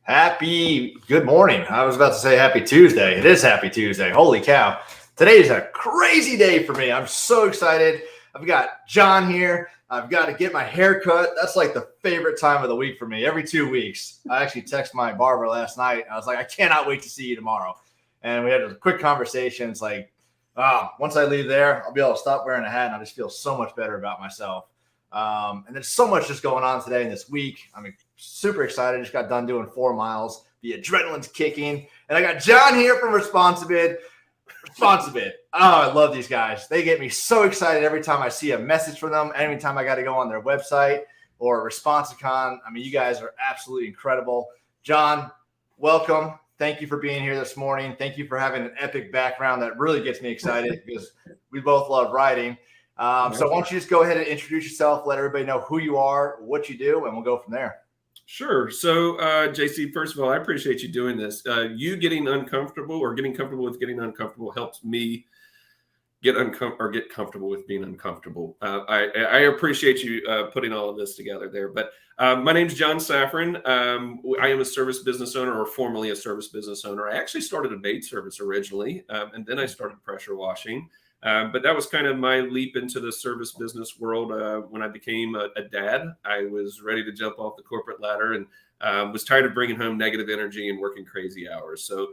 Good morning. I was about to say happy Tuesday. It is happy Tuesday. Holy cow. Today is a crazy day for me. I'm so excited. I've got Jon here. I've got to get my hair cut. That's like the favorite time of the week for me. Every 2 weeks. I actually texted my barber last night. I was like, I cannot wait to see you tomorrow. And we had a quick conversation. It's like, once I leave there, I'll be able to stop wearing a hat and I just feel so much better about myself. And there's so much just going on today and this week. I'm super excited. Just got done doing 4 miles. The adrenaline's kicking. And I got Jon here from ResponsiBid. ResponsiBid. Oh, I love these guys. They get me so excited every time I see a message from them. Anytime I got to go on their website or ResponsiCon. I mean, you guys are absolutely incredible. Jon, welcome. Thank you for being here this morning. Thank you for having an epic background that really gets me excited because we both love riding. So why don't you just go ahead and introduce yourself, let everybody know who you are, what you do, and we'll go from there. Sure. So, JC, first of all, I appreciate you doing this. You getting uncomfortable or getting comfortable with getting uncomfortable helps me get comfortable with being uncomfortable. I appreciate you putting all of this together there. But my name's Jon Szafran. I am a service business owner, or formerly a service business owner. I actually started a maid service originally, and then I started pressure washing. But that was kind of my leap into the service business world. When I became a dad, I was ready to jump off the corporate ladder and was tired of bringing home negative energy and working crazy hours. So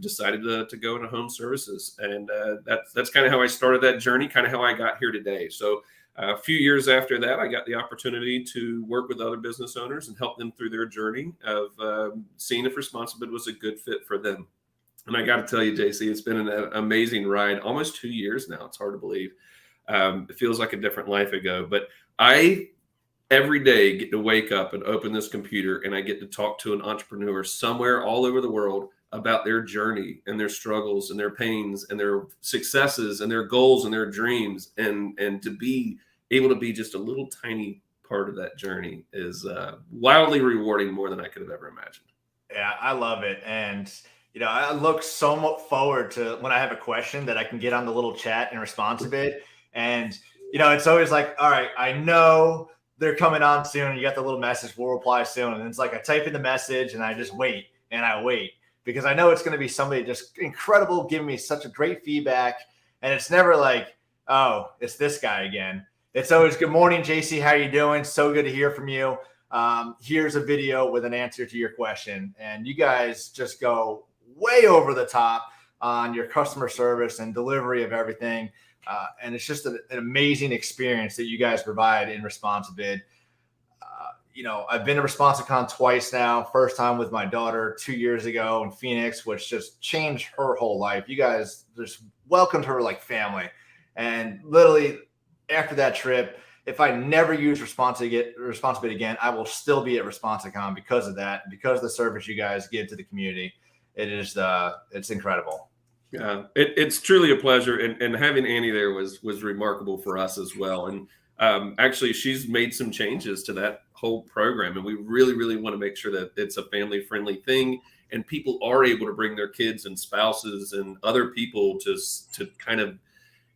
decided to go into home services. And that's kind of how I started that journey, kind of how I got here today. So a few years after that, I got the opportunity to work with other business owners and help them through their journey of seeing if ResponsiBid was a good fit for them. And I got to tell you, JC, it's been an amazing ride. Almost 2 years now. It's hard to believe. It feels like a different life ago. But I, every day, get to wake up and open this computer, and I get to talk to an entrepreneur somewhere all over the world about their journey and their struggles and their pains and their successes and their goals and their dreams. And to be able to be just a little tiny part of that journey is wildly rewarding, more than I could have ever imagined. Yeah, I love it. And I look so much forward to when I have a question that I can get on the little chat and ResponsiBid. And, it's always like, all right, I know they're coming on soon. You got the little message, we'll reply soon. And it's like I type in the message and I just wait and I wait because I know it's going to be somebody just incredible, giving me such a great feedback. And it's never like, oh, it's this guy again. It's always, good morning, JC. How are you doing? So good to hear from you. Here's a video with an answer to your question. And you guys just go way over the top on your customer service and delivery of everything. And it's just an amazing experience that you guys provide in ResponsiBid. I've been to ResponsiCon twice now. First time with my daughter 2 years ago in Phoenix, which just changed her whole life. You guys just welcomed her like family. And literally after that trip, if I never use ResponsiBid again, I will still be at ResponsiCon because of that, because of the service you guys give to the community. It is, it's incredible. Yeah, it's truly a pleasure. And having Annie there was remarkable for us as well. And actually, she's made some changes to that whole program. And we really, really want to make sure that it's a family-friendly thing. And people are able to bring their kids and spouses and other people to kind of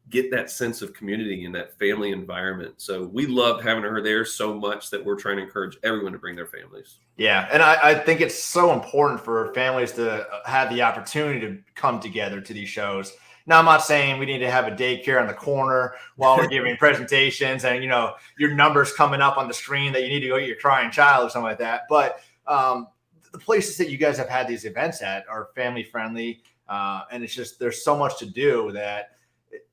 get that sense of community in that family environment. So we loved having her there so much that we're trying to encourage everyone to bring their families. Yeah. And I think it's so important for families to have the opportunity to come together to these shows. Now, I'm not saying we need to have a daycare on the corner while we're giving presentations and, your numbers coming up on the screen that you need to go get your crying child or something like that. But the places that you guys have had these events at are family friendly. And it's just, there's so much to do that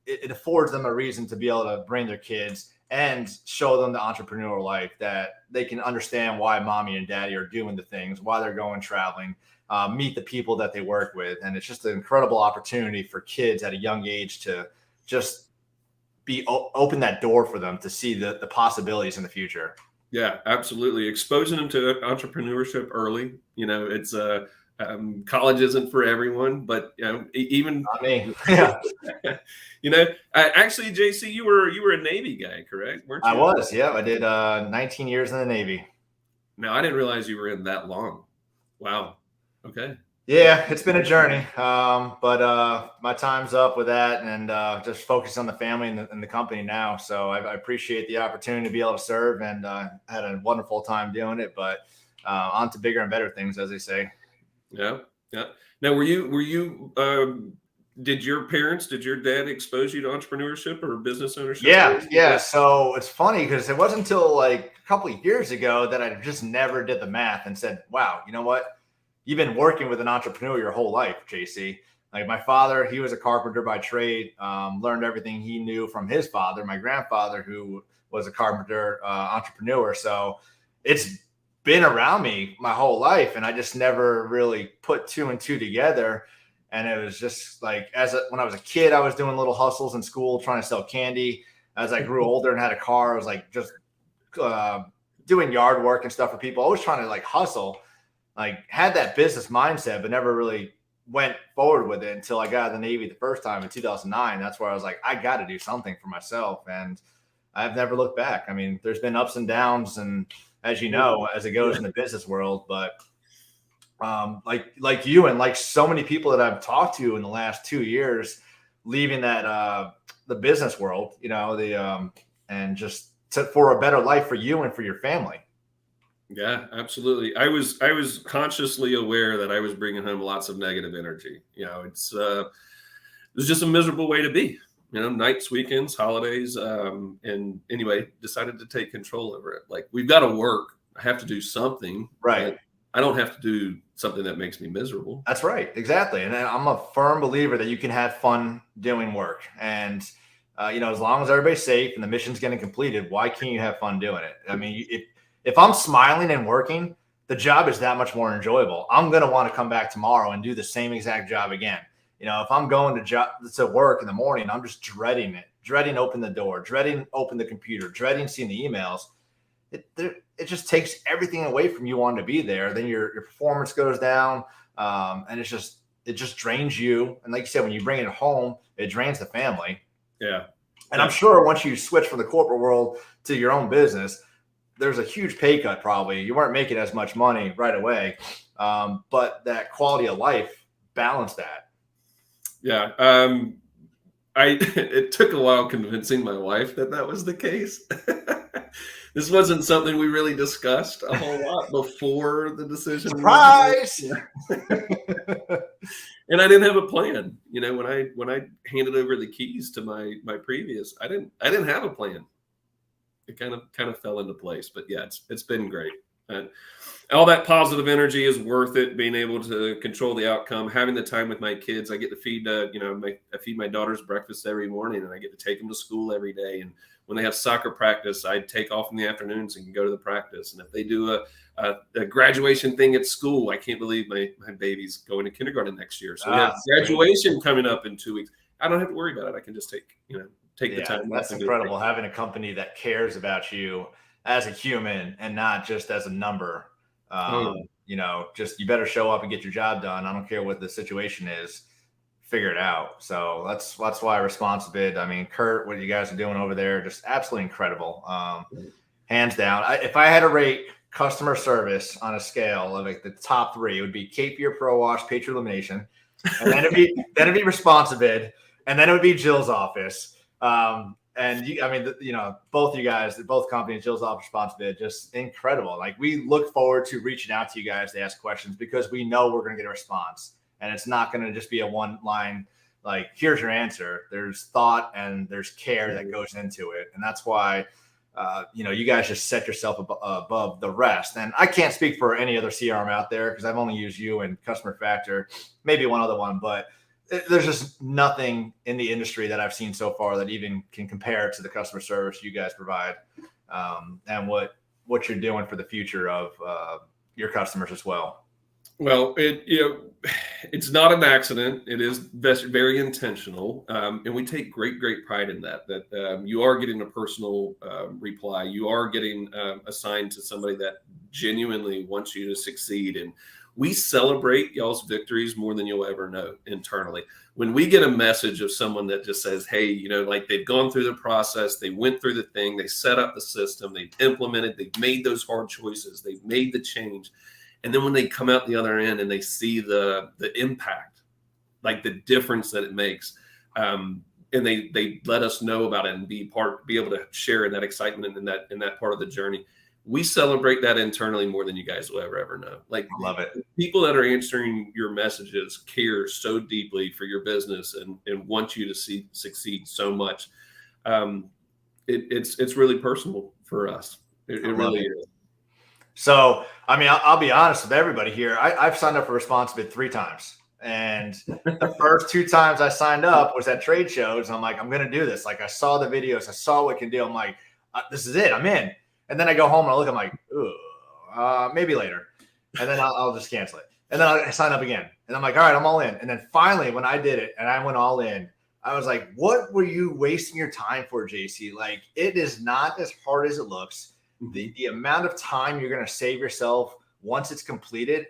it affords them a reason to be able to bring their kids and show them the entrepreneurial life, that they can understand why mommy and daddy are doing the things, why they're going traveling, meet the people that they work with. And it's just an incredible opportunity for kids at a young age to just open that door for them to see the possibilities in the future. Yeah, absolutely. Exposing them to entrepreneurship early. It's college isn't for everyone, but even not me. Yeah. Actually, JC, you were a Navy guy, correct? Weren't you? I was. Yeah, I did 19 years in the Navy. No, I didn't realize you were in that long. Wow. Okay. Yeah, it's been a journey, but my time's up with that, and just focus on the family and the company now. So I appreciate the opportunity to be able to serve, and had a wonderful time doing it. But on to bigger and better things, as they say. Yeah. Yeah. Now, did your dad expose you to entrepreneurship or business ownership? Yeah. So it's funny because it wasn't until like a couple of years ago that I just never did the math and said, wow, you know what? You've been working with an entrepreneur your whole life, JC. Like my father, he was a carpenter by trade, learned everything he knew from his father, my grandfather, who was a carpenter entrepreneur. So it's been around me my whole life. And I just never really put two and two together. And it was just like, when I was a kid, I was doing little hustles in school, trying to sell candy. As I grew older and had a car, I was like just doing yard work and stuff for people, always trying to like hustle, like had that business mindset, but never really went forward with it until I got out of the Navy the first time in 2009. That's where I was like, I got to do something for myself. And I've never looked back. I mean, there's been ups and downs, and as you know, as it goes in the business world, but like you and like so many people that I've talked to in the last 2 years, leaving that the business world, you know, and just for a better life for you and for your family. Yeah, absolutely. I was consciously aware that I was bringing home lots of negative energy. You know, it was just a miserable way to be. You know, nights, weekends, holidays, and anyway, decided to take control over it. Like, we've got to work. I have to do something. Right. I don't have to do something that makes me miserable. That's right. Exactly. And I'm a firm believer that you can have fun doing work. And, you know, as long as everybody's safe and the mission's getting completed, why can't you have fun doing it? I mean, if I'm smiling and working, the job is that much more enjoyable. I'm going to want to come back tomorrow and do the same exact job again. You know, if I'm going to work in the morning, I'm just dreading it, dreading open the door, dreading open the computer, dreading seeing the emails. It just takes everything away from you wanting to be there. Then your performance goes down, and it just drains you. And like you said, when you bring it home, it drains the family. Yeah. And I'm sure once you switch from the corporate world to your own business, there's a huge pay cut. Probably you weren't making as much money right away, but that quality of life balanced that. Yeah. It took a while convincing my wife that was the case. This wasn't something we really discussed a whole lot before the decision. Surprise! And I didn't have a plan. You know, when I handed over the keys to my previous, I didn't have a plan. It kind of fell into place. But yeah, it's been great. All that positive energy is worth it. Being able to control the outcome, having the time with my kids. I get to feed I feed my daughters breakfast every morning, and I get to take them to school every day. And when they have soccer practice, I take off in the afternoons and can go to the practice. And if they do a graduation thing at school, I can't believe my baby's going to kindergarten next year. So we have graduation coming up in 2 weeks. I don't have to worry about it. I can just take the time. That's incredible, having a company that cares about you as a human and not just as a number. You know, just you better show up and get your job done. I don't care what the situation is. Figure it out. So that's why ResponsiBid. I mean, Kurt, what you guys are doing over there, just absolutely incredible. Hands down. If I had to rate customer service on a scale of like the top three, it would be Cape Fear Pro Wash, Patriot Elimination, and then it'd be ResponsiBid, and then it would be Jill's office. And both you guys, both companies, Jill's office, ResponsiBid, just incredible. Like, we look forward to reaching out to you guys to ask questions because we know we're going to get a response. And it's not going to just be a one line, like, here's your answer. There's thought and there's care that goes into it. And that's why, you guys just set yourself above the rest. And I can't speak for any other CRM out there because I've only used you and Customer Factor, maybe one other one, but there's just nothing in the industry that I've seen so far that even can compare to the customer service you guys provide, and what you're doing for the future of your customers as well. Well, it's not an accident. It is very intentional, and we take great pride in that you are getting a personal reply. You are getting assigned to somebody that genuinely wants you to succeed, and we celebrate y'all's victories more than you'll ever know internally. When we get a message of someone that just says, hey, like, they've gone through the process, they went through the thing, they set up the system, they've implemented, they've made those hard choices, they've made the change. And then when they come out the other end and they see the impact, like the difference that it makes, and they let us know about it and be able to share in that excitement and in that part of the journey, we celebrate that internally more than you guys will ever know. Like, I love it. People that are answering your messages care so deeply for your business and want you to succeed so much. It's really personal for us. It really is. So, I mean, I'll be honest with everybody here. I've signed up for ResponsiBid 3 times. And the first 2 times I signed up was at trade shows. And I'm like, I'm going to do this. Like, I saw the videos. I saw what it can do. I'm like, this is it. I'm in. And then I go home and I look, I'm like, ooh, maybe later. And then I'll just cancel it. And then I sign up again. And I'm like, all right, I'm all in. And then finally, when I did it and I went all in, I was like, what were you wasting your time for, JC? Like, it is not as hard as it looks. The amount of time you're going to save yourself once it's completed,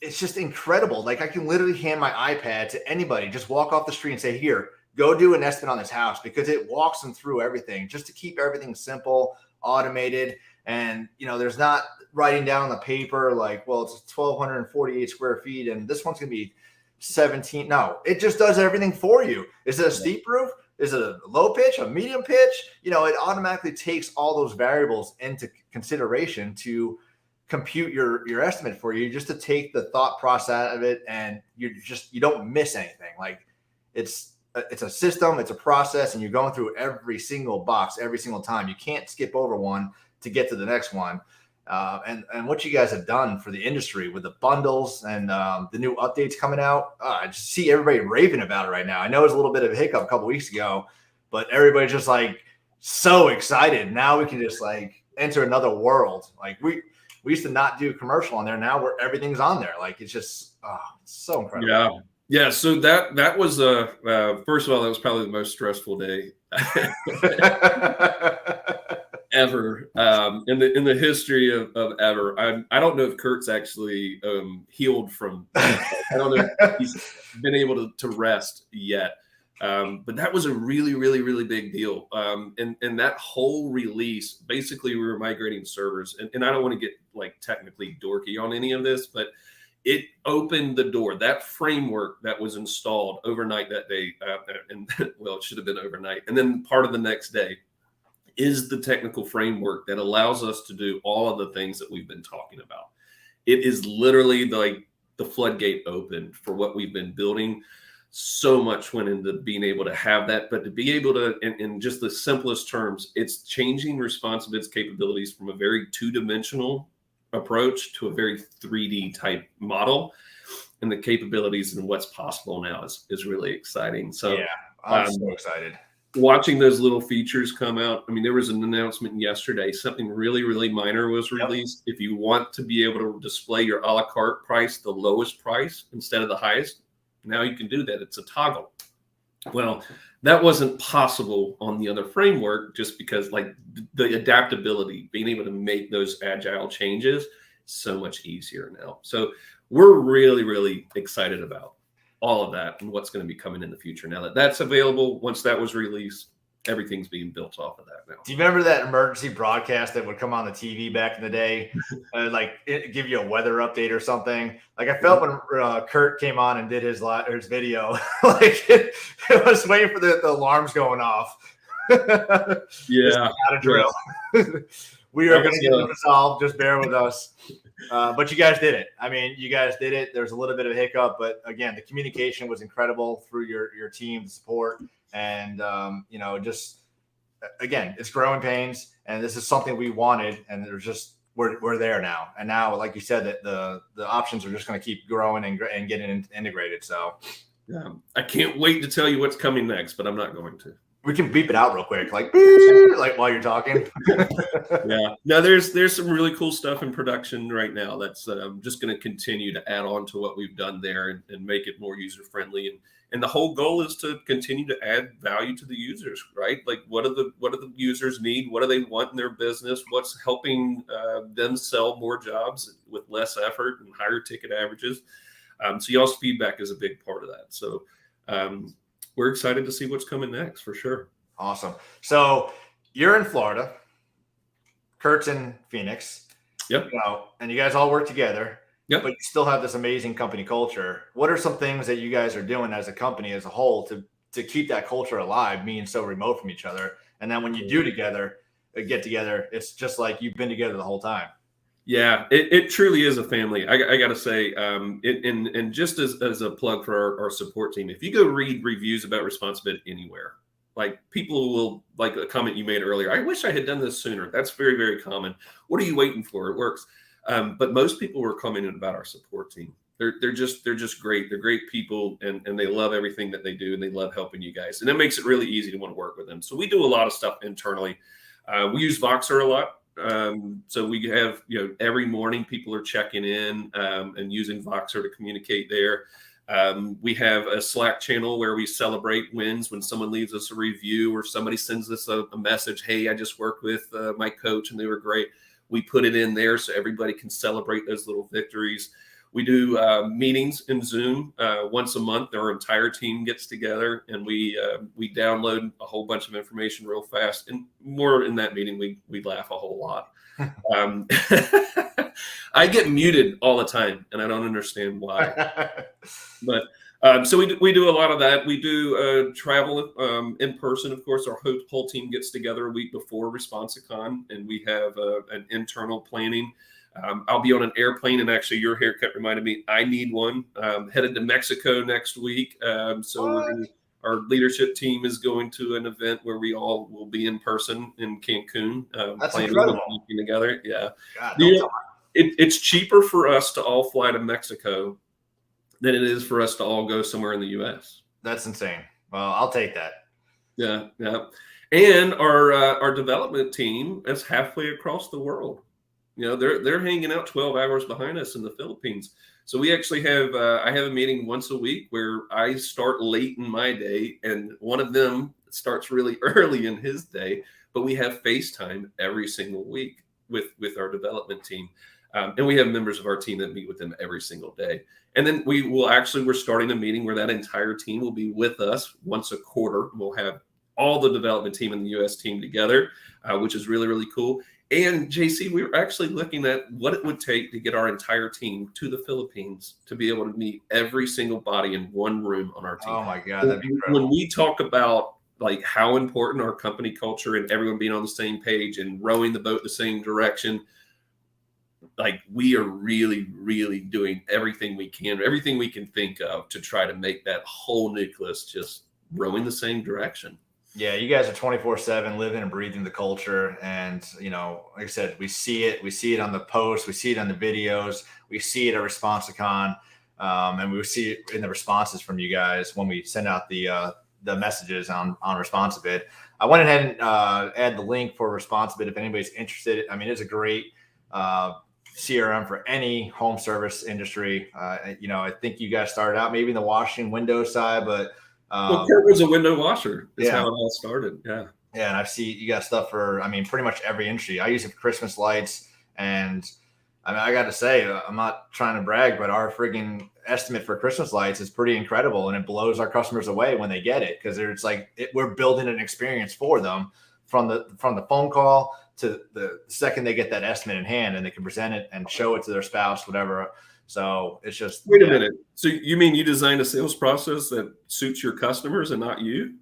it's just incredible. Like, I can literally hand my iPad to anybody, just walk off the street and say, here, go do an estimate on this house, because it walks them through everything just to keep everything simple, automated. And, you know, there's not writing down on the paper like, well, it's 1,248 square feet and this one's going to be 17. No, it just does everything for you. Is it a steep roof? Is it a low pitch, a medium pitch? You know, it automatically takes all those variables into consideration to compute your estimate for you, just to take the thought process out of it. And you don't miss anything. Like, it's a system, it's a process, and you're going through every single box every single time. You can't skip over one to get to the next one. And what you guys have done for the industry with the bundles and the new updates coming out, I just see everybody raving about it right now. I know it was a little bit of a hiccup a couple weeks ago, but everybody's just like so excited. Now we can just like enter another world. Like, we used to not do commercial on there. Now where everything's on there. Like, it's just it's so incredible. Yeah. Yeah. So that was first of all, that was probably the most stressful day ever in the history of ever. I don't know if Kurt's actually healed from that. I don't know if he's been able to rest yet. But that was a really, really, really big deal. And that whole release, basically we were migrating servers, and I don't want to get like technically dorky on any of this, but it opened the door. That framework that was installed overnight that day, and well, it should have been overnight, and then part of the next day, is the technical framework that allows us to do all of the things that we've been talking about. It is literally like the floodgate opened for what we've been building. So much went into being able to have that, but to be able to, in just the simplest terms, it's changing ResponsiBid's capabilities from a very 2-dimensional approach to a very 3D type model, and the capabilities and what's possible now is really exciting. So yeah, I'm so excited. Watching those little features come out. I mean, there was an announcement yesterday, something really, really minor was released. Yep. If you want to be able to display your a la carte price, the lowest price instead of the highest, now you can do that. It's a toggle. Well, that wasn't possible on the other framework, just because like the adaptability, being able to make those agile changes, so much easier now. So we're really, really excited about all of that and what's going to be coming in the future. Now that that's available, once that was released, everything's being built off of that now. Do you remember that emergency broadcast that would come on the TV back in the day? Like give you a weather update or something. Like, I felt when Kurt came on and did his video, like it was waiting for the alarms going off. Yeah. Out of drill. We are going to get it resolved. Just bear with us. But you guys did it. I mean, you guys did it. There's a little bit of a hiccup, but again, the communication was incredible through your team, the support, and you know, just again, it's growing pains, and this is something we wanted, and there's just we're there now. And now, like you said, that the options are just going to keep growing and getting integrated. So yeah, I can't wait to tell you what's coming next, but I'm not going to. We can beep it out real quick, like while you're talking. Yeah. No, there's some really cool stuff in production right now that's just going to continue to add on to what we've done there and make it more user friendly. And the whole goal is to continue to add value to the users, right? Like, what do the users need? What do they want in their business? What's helping them sell more jobs with less effort and higher ticket averages? So y'all's feedback is a big part of that. So we're excited to see what's coming next for sure. Awesome. So you're in Florida, Kurt's in Phoenix. Yep. You know, and you guys all work together. Yep. But you still have this amazing company culture. What are some things that you guys are doing as a company as a whole to keep that culture alive, being so remote from each other? And then when you do together, get together, it's just like you've been together the whole time. Yeah, it truly is a family. I got to say, and just as a plug for our support team, if you go read reviews about ResponsiBid anywhere, like people will, like a comment you made earlier, I wish I had done this sooner. That's very, very common. What are you waiting for? It works. But most people were commenting about our support team. They're just great. They're great people, and they love everything that they do, and they love helping you guys. And it makes it really easy to want to work with them. So we do a lot of stuff internally. We use Voxer a lot. So we have, every morning people are checking in and using Voxer to communicate there. We have a Slack channel where we celebrate wins when someone leaves us a review or somebody sends us a message. Hey, I just worked with my coach and they were great. We put it in there so everybody can celebrate those little victories. We do meetings in Zoom once a month. Our entire team gets together and we download a whole bunch of information real fast. And more in that meeting, we laugh a whole lot. I get muted all the time, and I don't understand why. But so we do a lot of that. We do travel in person. Of course, our whole team gets together a week before ResponsiCon, and we have an internal planning. I'll be on an airplane, and actually your haircut reminded me I need one. Headed to Mexico next week. So our leadership team is going to an event where we all will be in person in Cancun. That's incredible. Together. Yeah. God, it's cheaper for us to all fly to Mexico than it is for us to all go somewhere in the U.S. That's insane. Well, I'll take that. Yeah. And our development team is halfway across the world. They're hanging out 12 hours behind us in the Philippines. So we actually have I have a meeting once a week where I start late in my day, and one of them starts really early in his day. But we have FaceTime every single week with our development team. And we have members of our team that meet with them every single day. And then we're starting a meeting where that entire team will be with us once a quarter. We'll have all the development team and the US team together, which is really, really cool. And JC, we were actually looking at what it would take to get our entire team to the Philippines to be able to meet every single body in one room on our team. Oh my God, that'd be incredible. When we talk about like how important our company culture and everyone being on the same page and rowing the boat the same direction, like we are really, really doing everything we can think of to try to make that whole nucleus just rowing the same direction. Yeah, you guys are 24/7 living and breathing the culture. And, like I said, we see it on the posts, we see it on the videos, we see it at ResponsiCon, and we see it in the responses from you guys when we send out the messages on ResponsiBid. I went ahead and add the link for ResponsiBid if anybody's interested. I mean, it's a great CRM for any home service industry. I think you guys started out maybe in the washing window side, but Kurt was a window washer. That's how it all started. Yeah. Yeah. And I see you got stuff for, pretty much every industry. I use it for Christmas lights. And I got to say, I'm not trying to brag, but our friggin' estimate for Christmas lights is pretty incredible. And it blows our customers away when they get it. Cause it's like, we're building an experience for them from the phone call to the second they get that estimate in hand, and they can present it and show it to their spouse, whatever. So it's just wait a minute. So you mean you designed a sales process that suits your customers and not you?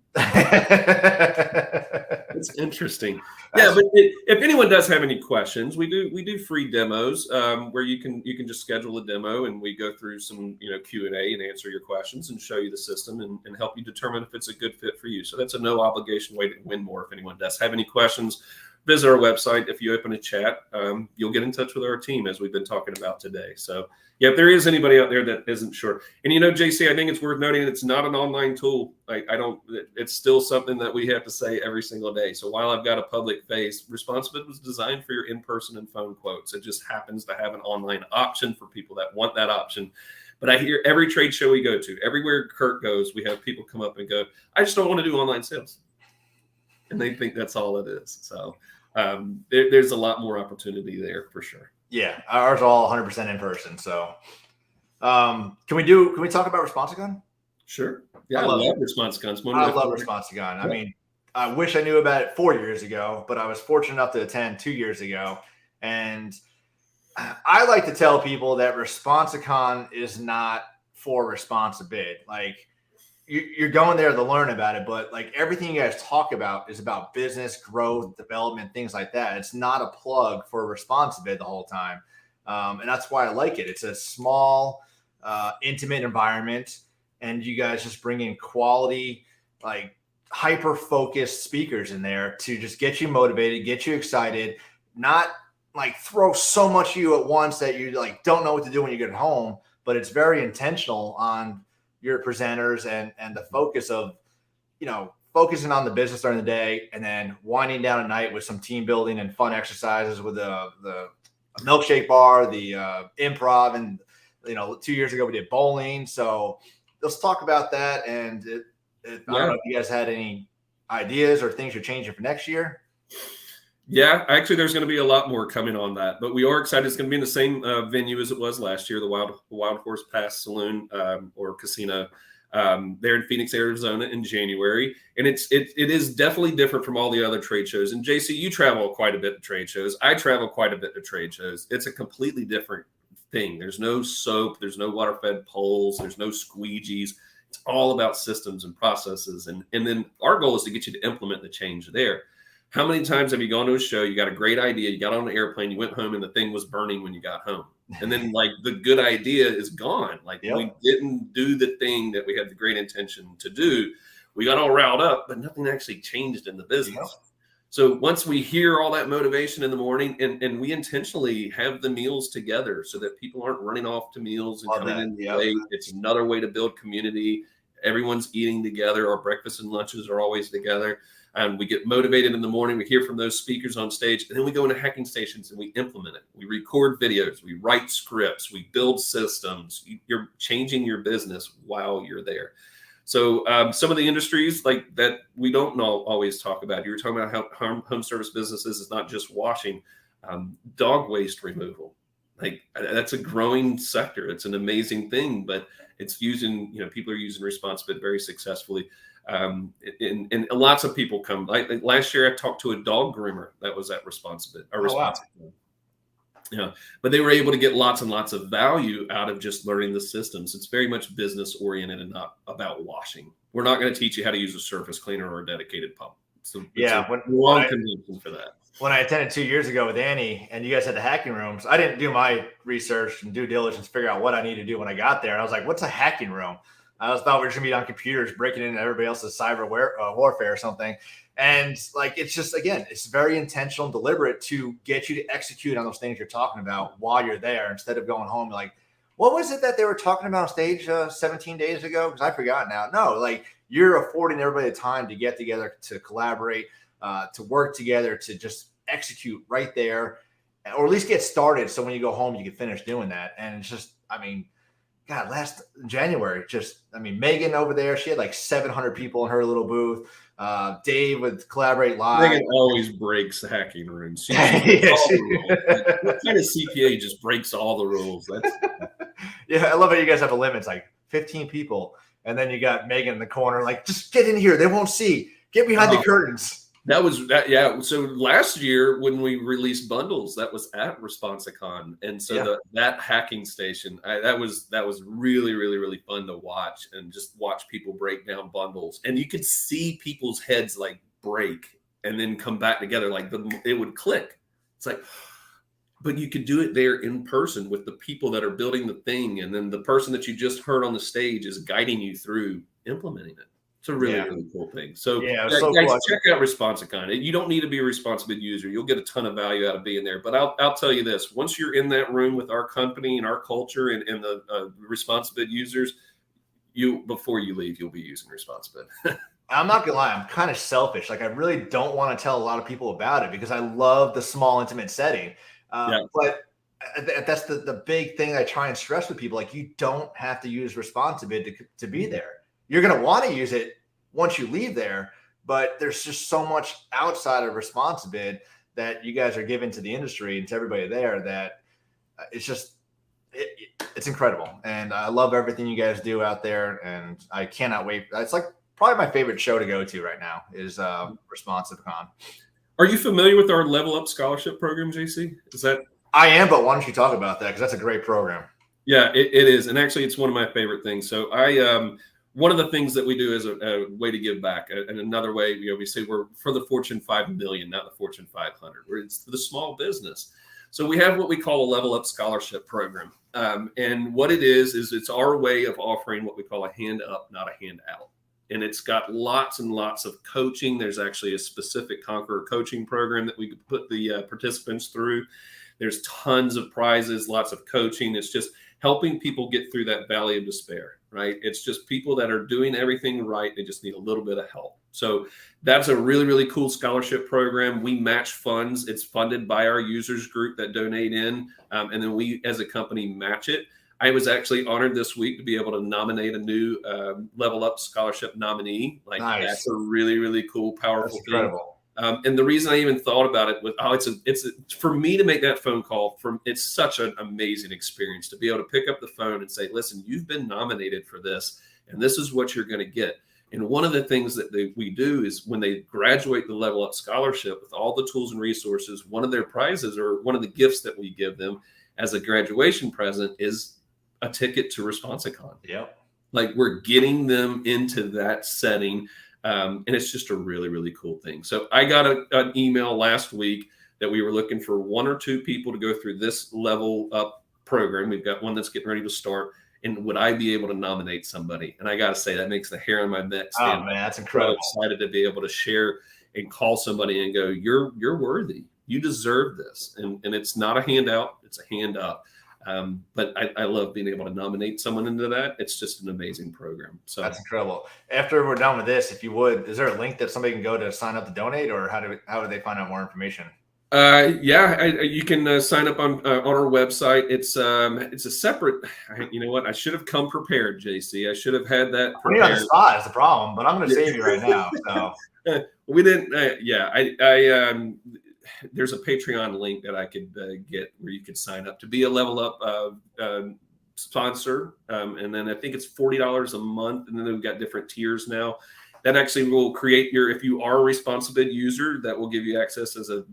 It's interesting. Yeah, but if anyone does have any questions, we do free demos where you can just schedule a demo and we go through some Q&A and answer your questions and show you the system and help you determine if it's a good fit for you. So that's a no obligation way to win more. If anyone does have any questions, visit our website. If you open a chat, you'll get in touch with our team as we've been talking about today. So yeah, if there is anybody out there that isn't sure, and JC, I think it's worth noting it's not an online tool. It's still something that we have to say every single day. So while I've got a public face, ResponsiBid was designed for your in-person and phone quotes. It just happens to have an online option for people that want that option. But I hear every trade show we go to, everywhere Kurt goes, we have people come up and go, I just don't want to do online sales. And they think that's all it is. So there's a lot more opportunity there for sure. Yeah, ours are all 100% in person. So can we talk about ResponsiCon? Sure. Yeah, I love ResponsiCon. I love ResponsiCon. Yeah. I wish I knew about it 4 years ago, but I was fortunate enough to attend 2 years ago. And I like to tell people that ResponsiCon is not for ResponsiBid. Like, you're going there to learn about it, but like everything you guys talk about is about business growth, development, things like that. It's not a plug for ResponsiBid the whole time. And that's why I like it. It's a small, intimate environment, and you guys just bring in quality, like hyper-focused speakers in there to just get you motivated, get you excited, not like throw so much at you at once that you like don't know what to do when you get home, but it's very intentional on your presenters and the focus of, focusing on the business during the day and then winding down at night with some team building and fun exercises with the milkshake bar, the improv, and 2 years ago we did bowling. So let's talk about that. And I don't know if you guys had any ideas or things you're changing for next year. Yeah, actually, there's going to be a lot more coming on that, but we are excited. It's going to be in the same venue as it was last year, the Wild Horse Pass Saloon or Casino there in Phoenix, Arizona in January. And it is definitely different from all the other trade shows. And JC, you travel quite a bit to trade shows. I travel quite a bit to trade shows. It's a completely different thing. There's no soap. There's no water-fed poles. There's no squeegees. It's all about systems and processes. And then our goal is to get you to implement the change there. How many times have you gone to a show, you got a great idea, you got on an airplane, you went home and the thing was burning when you got home. And then like the good idea is gone. Like we didn't do the thing that we had the great intention to do. We got all riled up, but nothing actually changed in the business. So once we hear all that motivation in the morning and we intentionally have the meals together so that people aren't running off to meals and coming in late, it's another way to build community. Everyone's eating together. Our breakfasts and lunches are always together. And we get motivated in the morning. We hear from those speakers on stage, and then we go into hacking stations and we implement it. We record videos, we write scripts, we build systems. You're changing your business while you're there. So some of the industries like that we don't always talk about. You were talking about how home service businesses is not just washing, dog waste removal. Like that's a growing sector. It's an amazing thing, but it's using, people are using ResponsiBid very successfully. And lots of people come. Like last year, I talked to a dog groomer that was at ResponsiBid. But they were able to get lots and lots of value out of just learning the systems. It's very much business oriented and not about washing. We're not going to teach you how to use a surface cleaner or a dedicated pump. So long convention for that. When I attended 2 years ago with Annie and you guys had the hacking rooms, I didn't do my research and due diligence, figure out what I need to do when I got there. And I was like, what's a hacking room? I thought we were just gonna be on computers breaking into everybody else's cyber warfare or something. And like, it's just, again, it's very intentional and deliberate to get you to execute on those things you're talking about while you're there, instead of going home like, what was it that they were talking about on stage 17 days ago? Because I forgot now. No, like you're affording everybody the time to get together, to collaborate, to work together, to just execute right there, or at least get started. So when you go home, you can finish doing that. And it's just, God, last January, Megan over there, she had like 700 people in her little booth. Dave would collaborate live. Megan always breaks the hacking rooms. What kind of CPA just breaks all the rules? Yeah, I love how you guys have a limit. It's like 15 people. And then you got Megan in the corner, like, just get in here. They won't see. Get behind the curtains. That was that. Yeah. So last year when we released bundles, that was at ResponsiCon. And so that hacking station, that was really, really, really fun to watch, and just watch people break down bundles. And you could see people's heads like break and then come back together. Like it would click. It's like, but you could do it there in person with the people that are building the thing. And then the person that you just heard on the stage is guiding you through implementing it. It's a really, really cool thing. So, guys, check out ResponsiCon. You don't need to be a ResponsiBid user. You'll get a ton of value out of being there. But I'll tell you this: once you're in that room with our company and our culture and the ResponsiBid users, before you leave, you'll be using ResponsiBid. I'm not gonna lie, I'm kind of selfish. Like I really don't want to tell a lot of people about it because I love the small, intimate setting. But that's the big thing I try and stress with people. Like you don't have to use ResponsiBid to be there. You're going to want to use it once you leave there, but there's just so much outside of ResponsiBid that you guys are giving to the industry and to everybody there that it's incredible. And I love everything you guys do out there, and I cannot wait. It's like probably my favorite show to go to right now is ResponsiCon. Are you familiar with our Level Up Scholarship Program, JC? I am, but why don't you talk about that? Because that's a great program. Yeah, it is. And actually, it's one of my favorite things. So one of the things that we do is a way to give back. And another way, we say we're for the Fortune 5 million, not the Fortune 500, where it's for the small business. So we have what we call a level up scholarship program. And what it is it's our way of offering what we call a hand up, not a hand out. And it's got lots and lots of coaching. There's actually a specific Conqueror coaching program that we could put the participants through. There's tons of prizes, lots of coaching. It's just helping people get through that valley of despair, right? It's just people that are doing everything right. They just need a little bit of help. So that's a really, really cool scholarship program. We match funds. It's funded by our users group that donate in. And then we, as a company, match it. I was actually honored this week to be able to nominate a new Level Up Scholarship nominee. Like, nice. That's a really, really cool, powerful thing. And the reason I even thought about it was, it's for me to make that phone call. It's such an amazing experience to be able to pick up the phone and say, listen, you've been nominated for this, and this is what you're going to get. And one of the things that we do is when they graduate the Level Up Scholarship with all the tools and resources, one of their prizes or one of the gifts that we give them as a graduation present is a ticket to ResponsiCon. Yep. Like, we're getting them into that setting. And it's just a really, really cool thing. So I got an email last week that we were looking for 1 or 2 people to go through this Level Up program. We've got one that's getting ready to start. And would I be able to nominate somebody? And I got to say, that makes the hair on my neck stand. Oh, man, that's incredible. I'm excited to be able to share and call somebody and go, you're worthy. You deserve this. And it's not a handout. It's a hand up. But I love being able to nominate someone into that. It's just an amazing program. So that's incredible. After we're done with this, if you would, is there a link that somebody can go to sign up to donate, or how do they find out more information? You can sign up on our website. It's a separate. You know what? I should have come prepared, JC. I should have had that prepared. On the spot is the problem, but I'm going to save you right now. So we didn't. There's a Patreon link that I could get where you could sign up to be a Level Up sponsor. And then I think it's $40 a month. And then we've got different tiers now. That actually will create if you are a ResponsiBid user, that will give you access as a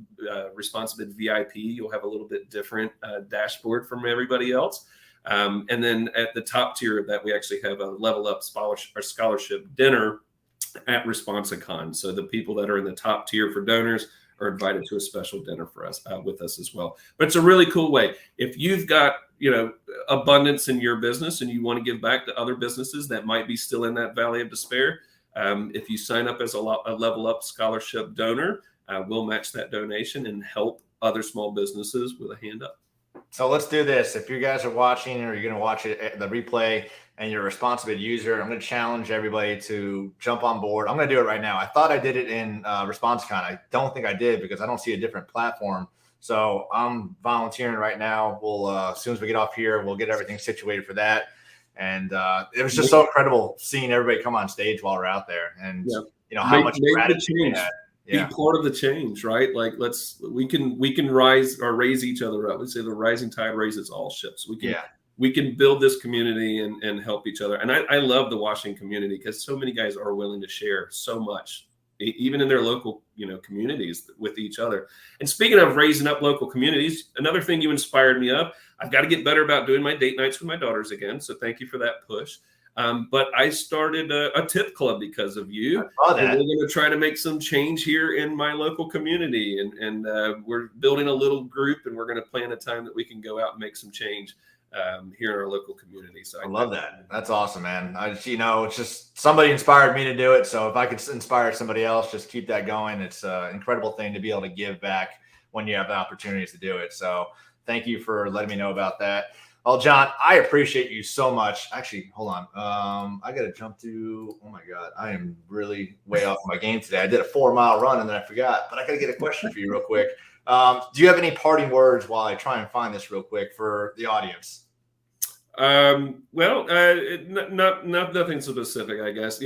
ResponsiBid VIP. You'll have a little bit different dashboard from everybody else. And then at the top tier of that, we actually have a Level Up scholarship dinner at ResponsiCon. So the people that are in the top tier for donors are invited to a special dinner for us with us as well. But it's a really cool way. If you've got abundance in your business and you want to give back to other businesses that might be still in that valley of despair, if you sign up as a Level Up scholarship donor, we'll match that donation and help other small businesses with a hand up. So let's do this. If you guys are watching or you're going to watch it, the replay, and you're a ResponsiBid user, I'm going to challenge everybody to jump on board. I'm going to do it right now. I thought I did it in ResponsiCon. I don't think I did because I don't see a different platform. So I'm volunteering right now. We'll as soon as we get off here, we'll get everything situated for that. And it was just so incredible seeing everybody come on stage while we're out there, and how much gratitude we had. Yeah. Be part of the change, right? Like we can rise or raise each other up. We say the rising tide raises all ships. We can build this community and help each other. And I love the washing community because so many guys are willing to share so much, even in their local, communities with each other. And speaking of raising up local communities, another thing you inspired me of, I've got to get better about doing my date nights with my daughters again. So thank you for that push. But I started a tip club because of you. I saw that. And we're going to try to make some change here in my local community. And we're building a little group, and we're going to plan a time that we can go out and make some change here in our local community. So I love that. That's awesome, man. It's just somebody inspired me to do it. So if I could inspire somebody else, just keep that going. It's an incredible thing to be able to give back when you have the opportunities to do it. So thank you for letting me know about that. Well, Jon, I appreciate you so much. Actually, hold on. I got to jump to, oh my God, I am really way off my game today. I did a 4-mile run and then I forgot, but I got to get a question for you real quick. Do you have any parting words while I try and find this real quick for the audience? Nothing specific, I guess.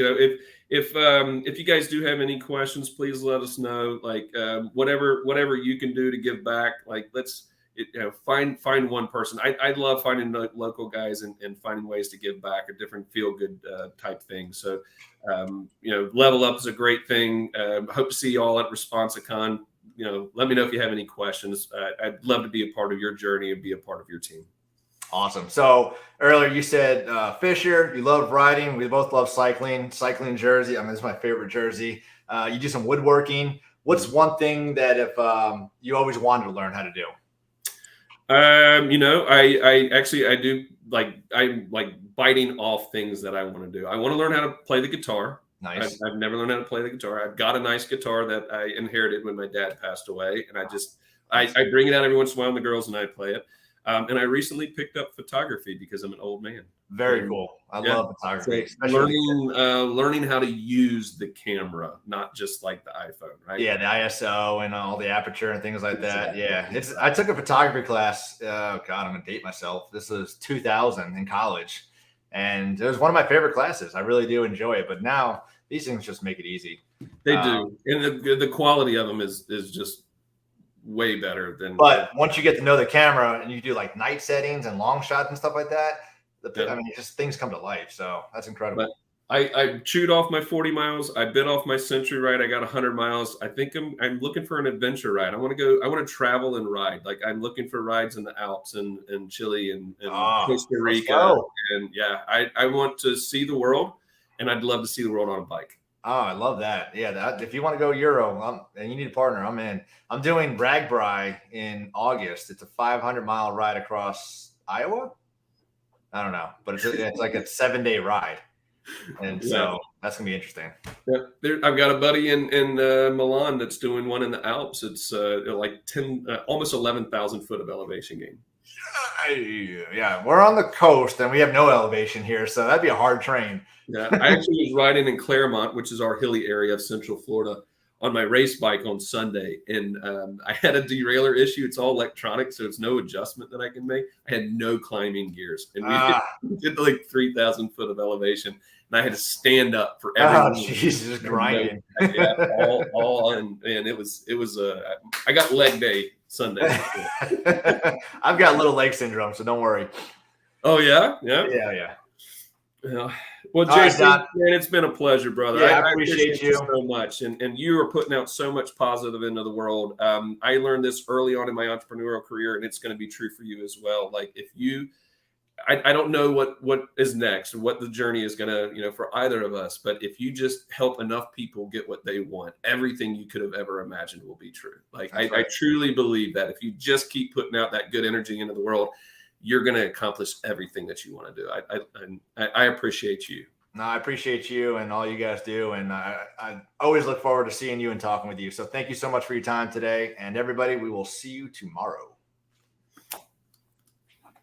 If you guys do have any questions, please let us know. Like whatever you can do to give back. Like find one person. I love finding local guys and finding ways to give back, a different feel good type thing. So Level Up is a great thing. Hope to see you all at ResponsiCon. Let me know if you have any questions. I'd love to be a part of your journey and be a part of your team. Awesome. So earlier you said Fisher, you love riding. We both love cycling. Cycling jersey. I mean, this is my favorite jersey. You do some woodworking. What's one thing that if you always wanted to learn how to do? I actually, I do I'm like biting off things that I want to do. I want to learn how to play the guitar. Nice. I've never learned how to play the guitar. I've got a nice guitar that I inherited when my dad passed away, and I bring it out every once in a while, and the girls and I play it. And I recently picked up photography because I'm an old man. Very cool. I love photography. So learning how to use the camera, not just like the iPhone, right? Yeah, the ISO and all the aperture and things like that. Yeah, I took a photography class. Oh God, I'm gonna date myself. This was 2000 in college, and it was one of my favorite classes. I really do enjoy it. But now these things just make it easy. They do, and the quality of them is just way better than. But once you get to know the camera and you do like night settings and long shots and stuff like that, I mean, just things come to life. So that's incredible. But I chewed off my 40 miles. I bit off my century ride. I got 100 miles. I think I'm looking for an adventure ride. I want to travel and ride. Like I'm looking for rides in the Alps and Chile and Costa Rica. And yeah, I want to see the world, and I'd love to see the world on a bike. Oh, I love that. Yeah, if you want to go Euro and you need a partner, I'm in. I'm doing Ragbri in August. It's a 500-mile ride across Iowa. I don't know, but it's like a 7-day ride, and so that's gonna be interesting. Yeah, I've got a buddy in Milan that's doing one in the Alps. It's like almost 11,000 foot of elevation gain. Yeah, we're on the coast and we have no elevation here, so that'd be a hard train. Yeah, I actually was riding in Claremont, which is our hilly area of Central Florida, on my race bike on Sunday, and I had a derailleur issue. It's all electronic, so it's no adjustment that I can make. I had no climbing gears, and we did like 3,000 foot of elevation, and I had to stand up for everyone. Oh, Jesus, grinding. Yeah, all and it was I got leg day Sunday. I've got little leg syndrome, so don't worry. Oh yeah. Yeah. Well, Jason, man, it's been a pleasure, brother. Yeah, I appreciate you so much, and you are putting out so much positive into the world. I learned this early on in my entrepreneurial career, and it's going to be true for you as well. Like if you, I don't know what is next, what the journey is going to, for either of us, but if you just help enough people get what they want, everything you could have ever imagined will be true. Like I truly believe that if you just keep putting out that good energy into the world, you're going to accomplish everything that you want to do. I appreciate you. No, I appreciate you and all you guys do. And I always look forward to seeing you and talking with you. So thank you so much for your time today. And everybody, we will see you tomorrow.